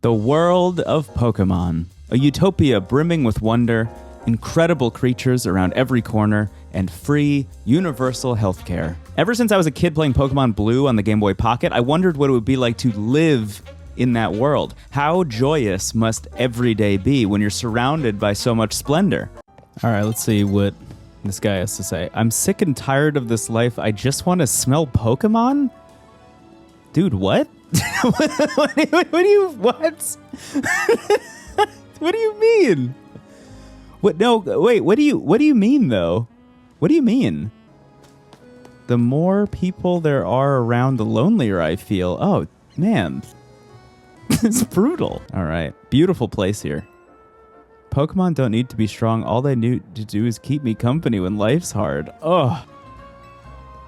The world of Pokémon. A utopia brimming with wonder, incredible creatures around every corner, and free, universal healthcare. Ever since I was a kid playing Pokemon Blue on the Game Boy Pocket, I wondered what it would be like to live in that world. How joyous must every day be when you're surrounded by so much splendor? All right, let's see what this guy has to say. I'm sick and tired of this life. I just want to smell Pokemon? Dude, what? What do you mean? What? No, wait. What do you mean though? What do you mean? The more people there are around, the lonelier I feel. Oh man, it's brutal. All right, beautiful place here. Pokemon don't need to be strong. All they need to do is keep me company when life's hard. Ugh.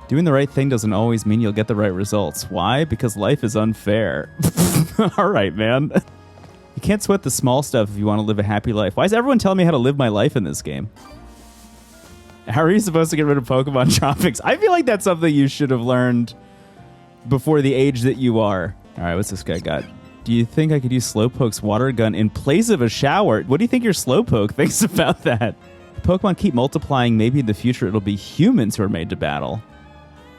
Doing the right thing doesn't always mean you'll get the right results. Why? Because life is unfair. All right, man. You can't sweat the small stuff if you want to live a happy life. Why is everyone telling me how to live my life in this game? How are you supposed to get rid of Pokemon tropics? I feel like that's something you should have learned before the age that you are. All right, what's this guy got? Do you think I could use Slowpoke's water gun in place of a shower? What do you think your Slowpoke thinks about that? If Pokemon keep multiplying, maybe in the future it'll be humans who are made to battle.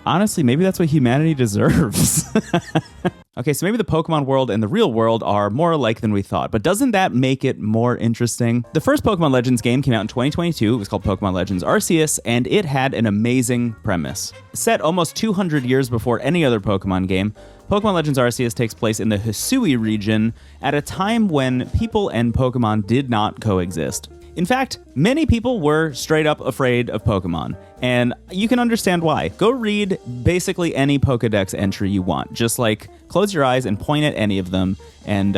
Honestly, maybe that's what humanity deserves. Okay, so maybe the Pokemon world and the real world are more alike than we thought, but doesn't that make it more interesting? The first Pokemon Legends game came out in 2022. It was called Pokemon Legends Arceus, and it had an amazing premise. Set almost 200 years before any other Pokemon game, Pokemon Legends Arceus takes place in the Hisui region at a time when people and Pokemon did not coexist. In fact, many people were straight up afraid of Pokemon, and you can understand why. Go read basically any Pokedex entry you want. Just like close your eyes and point at any of them, and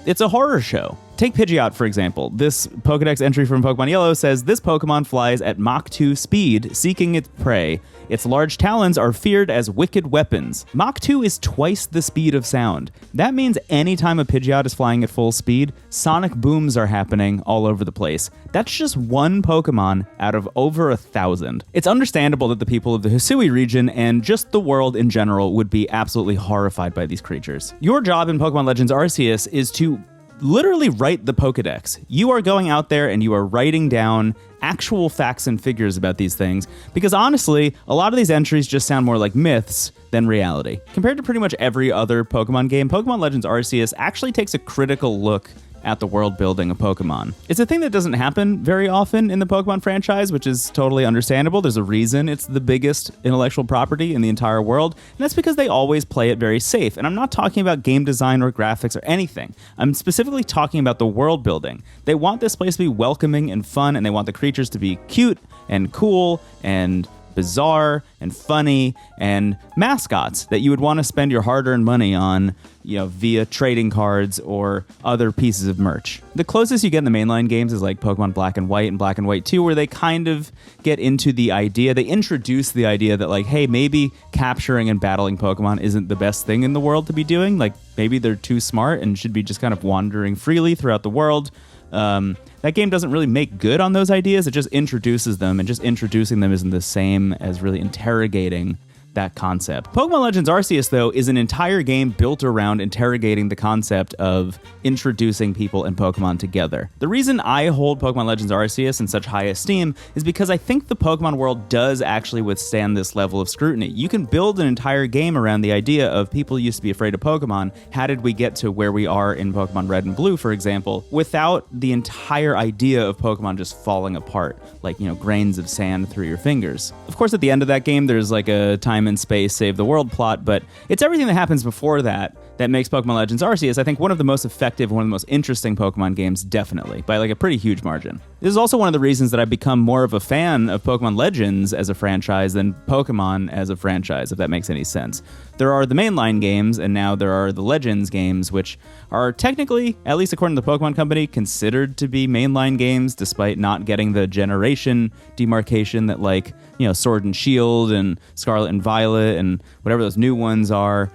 it's a horror show. Take Pidgeot, for example. This Pokedex entry from Pokemon Yellow says, this Pokemon flies at Mach 2 speed, seeking its prey. Its large talons are feared as wicked weapons. Mach 2 is twice the speed of sound. That means anytime a Pidgeot is flying at full speed, sonic booms are happening all over the place. That's just one Pokemon out of over 1,000. It's understandable that the people of the Hisui region and just the world in general would be absolutely horrified by these creatures. Your job in Pokemon Legends Arceus is to literally write the Pokedex. You are going out there and you are writing down actual facts and figures about these things, because honestly, a lot of these entries just sound more like myths than reality. Compared to pretty much every other Pokemon game, Pokemon Legends Arceus actually takes a critical look at the world building of Pokemon. It's a thing that doesn't happen very often in the Pokemon franchise, which is totally understandable. There's a reason it's the biggest intellectual property in the entire world, and that's because they always play it very safe. And I'm not talking about game design or graphics or anything. I'm specifically talking about the world building. They want this place to be welcoming and fun, and they want the creatures to be cute and cool and bizarre and funny and mascots that you would want to spend your hard-earned money on, via trading cards or other pieces of merch. The closest you get in the mainline games is like Pokemon Black and White and Black and White 2, where they kind of get into the idea, they introduce the idea that like, hey, maybe capturing and battling Pokemon isn't the best thing in the world to be doing. Like maybe they're too smart and should be just kind of wandering freely throughout the world. That game doesn't really make good on those ideas. It just introduces them, and just introducing them isn't the same as really interrogating that concept. Pokemon Legends Arceus, though, is an entire game built around interrogating the concept of introducing people and Pokemon together. The reason I hold Pokemon Legends Arceus in such high esteem is because I think the Pokemon world does actually withstand this level of scrutiny. You can build an entire game around the idea of people used to be afraid of Pokemon. How did we get to where we are in Pokemon Red and Blue, for example, without the entire idea of Pokemon just falling apart, like, grains of sand through your fingers? Of course, at the end of that game, there's like a time and space save the world plot, but it's everything that happens before that makes Pokemon Legends Arceus, I think, one of the most effective, one of the most interesting Pokemon games, definitely, by like a pretty huge margin. This is also one of the reasons that I've become more of a fan of Pokemon Legends as a franchise than Pokemon as a franchise, if that makes any sense. There are the mainline games, and now there are the Legends games, which are technically, at least according to the Pokemon Company, considered to be mainline games, despite not getting the generation demarcation that, like, Sword and Shield and Scarlet and Violet and whatever those new ones are.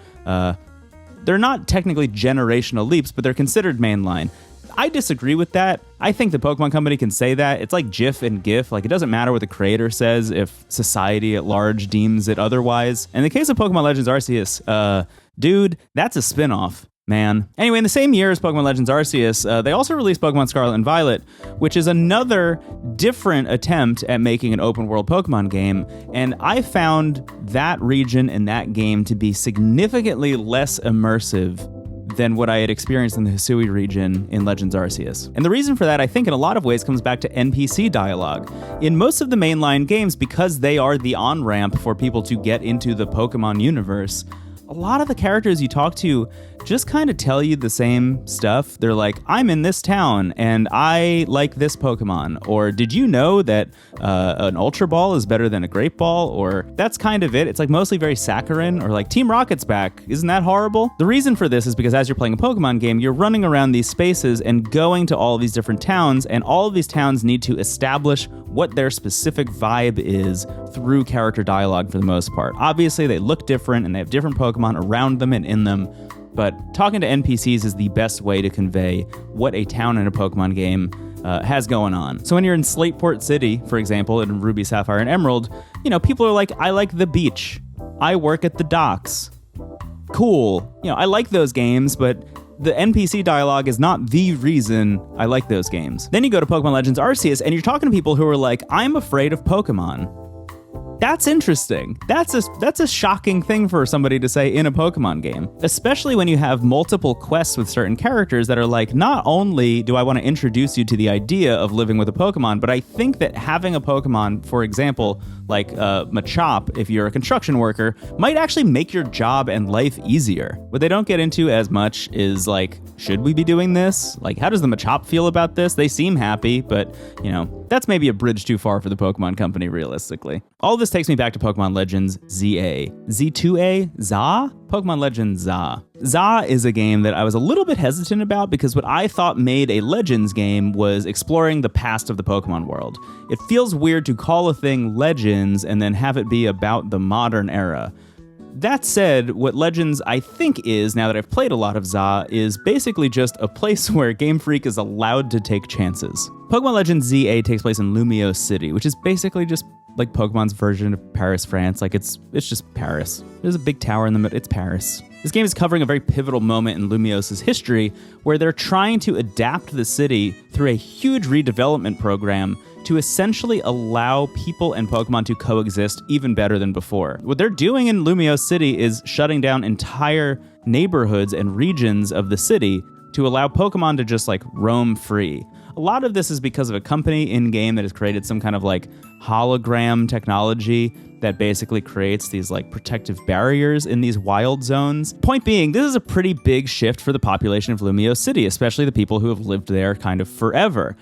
They're not technically generational leaps, but they're considered mainline. I disagree with that. I think the Pokemon Company can say that. It's like GIF and GIF. Like, it doesn't matter what the creator says if society at large deems it otherwise. In the case of Pokemon Legends Arceus, dude, that's a spinoff. Man. Anyway, in the same year as Pokemon Legends Arceus, they also released Pokemon Scarlet and Violet, which is another different attempt at making an open-world Pokemon game, and I found that region and that game to be significantly less immersive than what I had experienced in the Hisui region in Legends Arceus. And the reason for that, I think, in a lot of ways comes back to NPC dialogue. In most of the mainline games, because they are the on-ramp for people to get into the Pokemon universe, a lot of the characters you talk to just kind of tell you the same stuff. They're like, I'm in this town and I like this Pokemon. Or did you know that an Ultra Ball is better than a Great Ball? Or that's kind of it. It's like mostly very saccharine, or like Team Rocket's back. Isn't that horrible? The reason for this is because as you're playing a Pokemon game, you're running around these spaces and going to all of these different towns, and all of these towns need to establish what their specific vibe is through character dialogue for the most part. Obviously, they look different and they have different Pokemon around them and in them, but talking to NPCs is the best way to convey what a town in a Pokemon game has going on. So when you're in Slateport City, for example, in Ruby, Sapphire, and Emerald, you know, people are like, I like the beach. I work at the docks. Cool. You know, I like those games, but the NPC dialogue is not the reason I like those games. Then you go to Pokemon Legends Arceus, and you're talking to people who are like, I'm afraid of Pokemon. That's interesting. That's a shocking thing for somebody to say in a Pokemon game, especially when you have multiple quests with certain characters that are like, not only do I want to introduce you to the idea of living with a Pokemon, but I think that having a Pokemon, for example, like Machop, if you're a construction worker, might actually make your job and life easier. What they don't get into as much is like, should we be doing this? Like, how does the Machop feel about this? They seem happy, but, you know, that's maybe a bridge too far for the Pokemon Company, realistically. All this takes me back to Pokemon Legends Z-A. Z2A? Z-A? Pokemon Legends Z-A. Z-A is a game that I was a little bit hesitant about because what I thought made a Legends game was exploring the past of the Pokemon world. It feels weird to call a thing Legends and then have it be about the modern era. That said, what Legends I think is, now that I've played a lot of Z-A, is basically just a place where Game Freak is allowed to take chances. Pokemon Legends Z-A takes place in Lumiose City, which is basically just like Pokemon's version of Paris, France. Like it's just Paris. There's a big tower in the middle. It's Paris. This game is covering a very pivotal moment in Lumiose's history where they're trying to adapt the city through a huge redevelopment program to essentially allow people and Pokemon to coexist even better than before. What they're doing in Lumiose City is shutting down entire neighborhoods and regions of the city to allow Pokemon to just like roam free. A lot of this is because of a company in-game that has created some kind of like hologram technology that basically creates these like protective barriers in these wild zones. Point being, this is a pretty big shift for the population of Lumiose City, especially the people who have lived there kind of forever.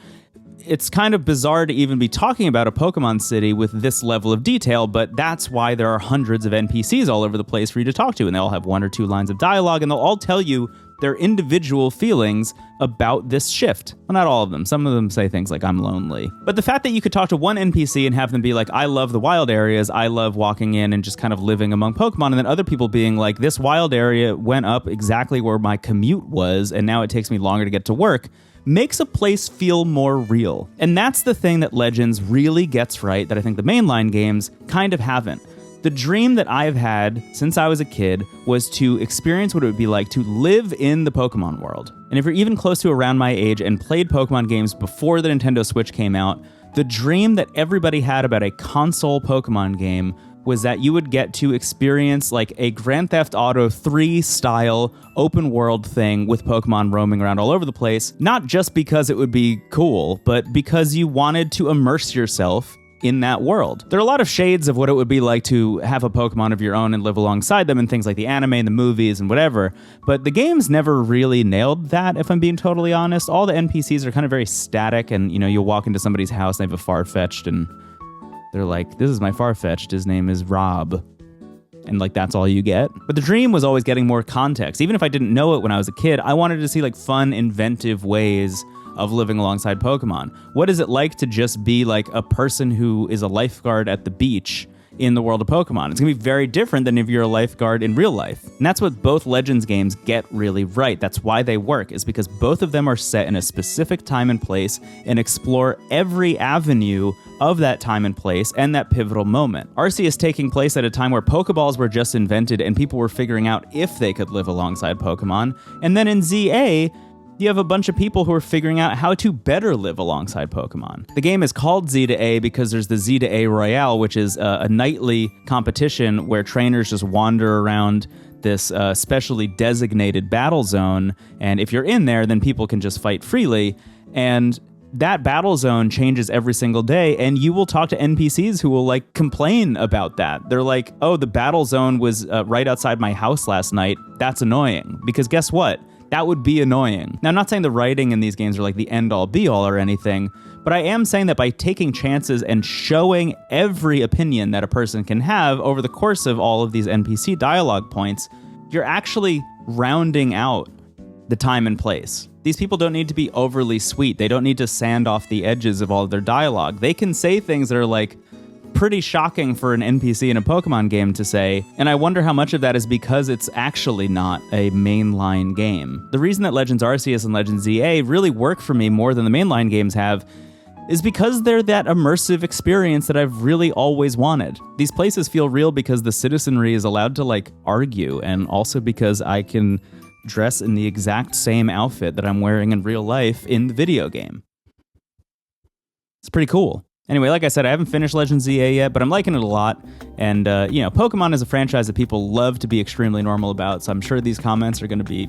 It's kind of bizarre to even be talking about a Pokemon City with this level of detail, but that's why there are hundreds of NPCs all over the place for you to talk to, and they all have 1 or 2 lines of dialogue, and they'll all tell you their individual feelings about this shift. Well, not all of them. Some of them say things like, I'm lonely. But the fact that you could talk to one NPC and have them be like, I love the wild areas, I love walking in and just kind of living among Pokemon, and then other people being like, this wild area went up exactly where my commute was, and now it takes me longer to get to work, makes a place feel more real. And that's the thing that Legends really gets right that I think the mainline games kind of haven't. The dream that I've had since I was a kid was to experience what it would be like to live in the Pokemon world. And if you're even close to around my age and played Pokemon games before the Nintendo Switch came out, the dream that everybody had about a console Pokemon game was that you would get to experience like a Grand Theft Auto 3 style open world thing with Pokemon roaming around all over the place, not just because it would be cool, but because you wanted to immerse yourself in that world. There are a lot of shades of what it would be like to have a Pokemon of your own and live alongside them in things like the anime and the movies and whatever, but the games never really nailed that, if I'm being totally honest. All the NPCs are kind of very static, and you know, you'll walk into somebody's house and they have a Farfetch'd and they're like, this is my Farfetch'd, his name is Rob. And like, that's all you get. But the dream was always getting more context. Even if I didn't know it when I was a kid, I wanted to see like fun, inventive ways of living alongside Pokemon. What is it like to just be like a person who is a lifeguard at the beach in the world of Pokemon. It's going to be very different than if you're a lifeguard in real life. And that's what both Legends games get really right. That's why they work, is because both of them are set in a specific time and place and explore every avenue of that time and place and that pivotal moment. Arceus taking place at a time where Pokeballs were just invented and people were figuring out if they could live alongside Pokemon. And then in Z-A, you have a bunch of people who are figuring out how to better live alongside Pokemon. The game is called Z-A because there's the Z-A Royale, which is a nightly competition where trainers just wander around this specially designated battle zone. And if you're in there, then people can just fight freely. And that battle zone changes every single day, and you will talk to NPCs who will like complain about that. They're like, oh, the battle zone was right outside my house last night. That's annoying. Because guess what? That would be annoying. Now, I'm not saying the writing in these games are like the end-all be-all or anything, but I am saying that by taking chances and showing every opinion that a person can have over the course of all of these NPC dialogue points, you're actually rounding out the time and place. These people don't need to be overly sweet. They don't need to sand off the edges of all of their dialogue. They can say things that are like pretty shocking for an NPC in a Pokemon game to say, and I wonder how much of that is because it's actually not a mainline game. The reason that Legends Arceus and Legends Z-A really work for me more than the mainline games have is because they're that immersive experience that I've really always wanted. These places feel real because the citizenry is allowed to like argue, and also because I can dress in the exact same outfit that I'm wearing in real life in the video game. It's pretty cool. Anyway, like I said, I haven't finished Legends Z-A yet, but I'm liking it a lot. And, Pokemon is a franchise that people love to be extremely normal about, so I'm sure these comments are going to be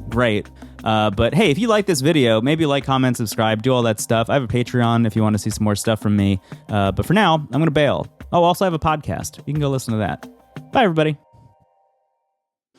great. But hey, if you like this video, maybe like, comment, subscribe, do all that stuff. I have a Patreon if you want to see some more stuff from me. But for now, I'm going to bail. Oh, also I have a podcast. You can go listen to that. Bye, everybody.